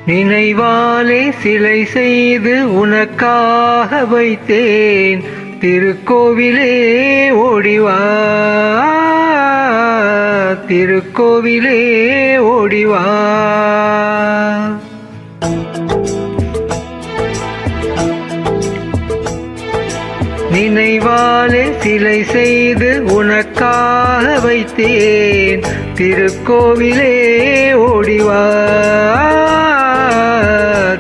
நினைவாலே சிலை செய்து உனக்காக வைத்தேன் திருக்கோவிலே ஓடிவா திருக்கோவிலே ஓடிவா. நினைவாலே சிலை செய்து உனக்காக வைத்தேன் திருக்கோவிலே ஓடிவா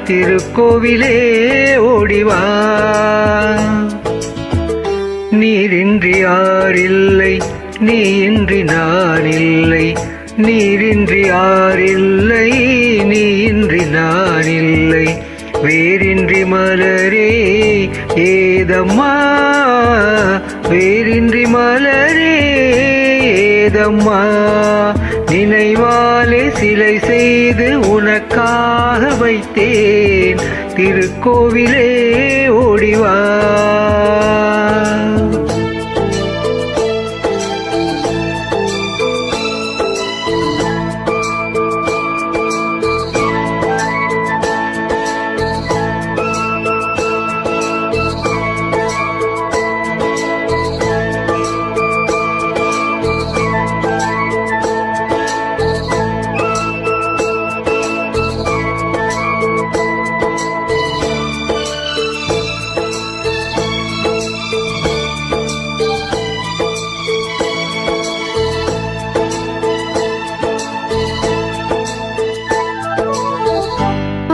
திருக்கோவிலே ஓடிவா. நீரின்றி யாரில்லை நீ இன்றி நான் இல்லை, நீரின்றி யாரில்லை நீ இன்றி நான் இல்லை, வேரின்றி மலரே ஏதம்மா வேரின்றி மலரே ஏதம்மா. நினைவாலே சிலை செய்து உனக்காக வைத்தேன் திருக்கோவிலே ஓடிவா.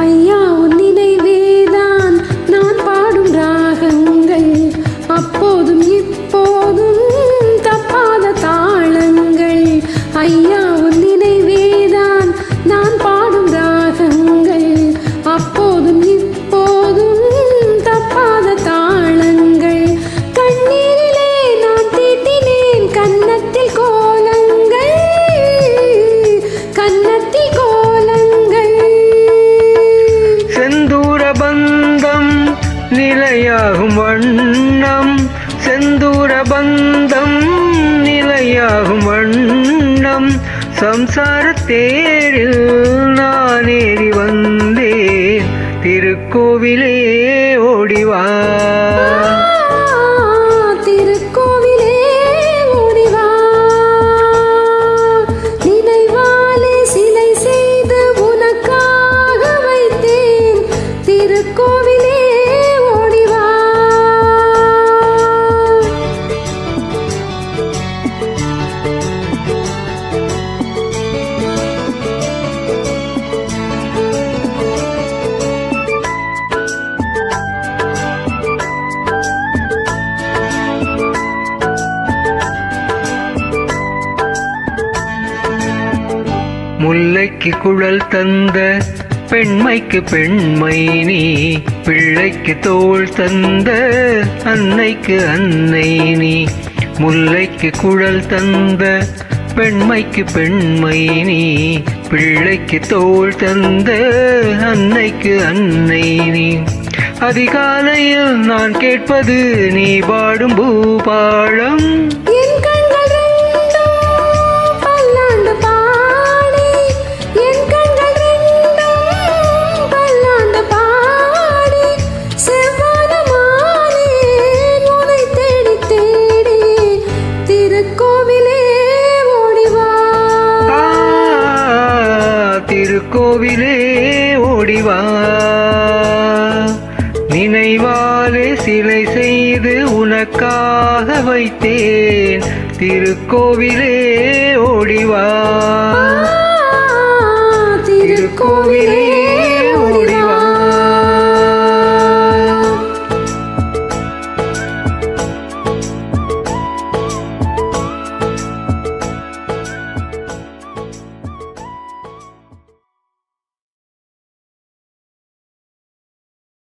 ஐயா உன் நினைவேதான் நான் பாடும் ராகங்கள், அப்போதும் இப்போதும் தப்பாத தாளங்கள். கண்ணீரிலே நான் தீட்டினேன் கன்னத்தில் கோலங்கள், கன்னத்தில் கோலங்கள். செந்தூர பந்தம் நிலையாகும் வண்ணம், செந்தூர பந்தம் நிலையாகும் வண்ணம், சம்சார தேரில் நான் ஏறி வந்தேன் திருக்கோவிலே ஓடிவா திருக்கோவிலே ஓடிவா. நினைவாலே சிலை செய்து உனக்காக வைத்தேன் திருக்கோவிலே ஓடிவா. முல்லைக்கு குழல் தந்த பெண்மைக்கு பெண்மை நீ, பிள்ளைக்கு தோள் தந்த அன்னைக்கு அன்னை நீ. முல்லைக்கு குழல் தந்த பெண்மைக்கு பெண்மை நீ, பிள்ளைக்கு தோள் தந்த அன்னைக்கு அன்னை நீ. அதிகாலையில் நான் கேட்பது நீ பாடும் பூபாளம், திருக்கோவிலே ஓடிவா. நினைவாலே சிலை செய்து உனக்காக வைத்தேன் திருக்கோவிலே ஓடிவா.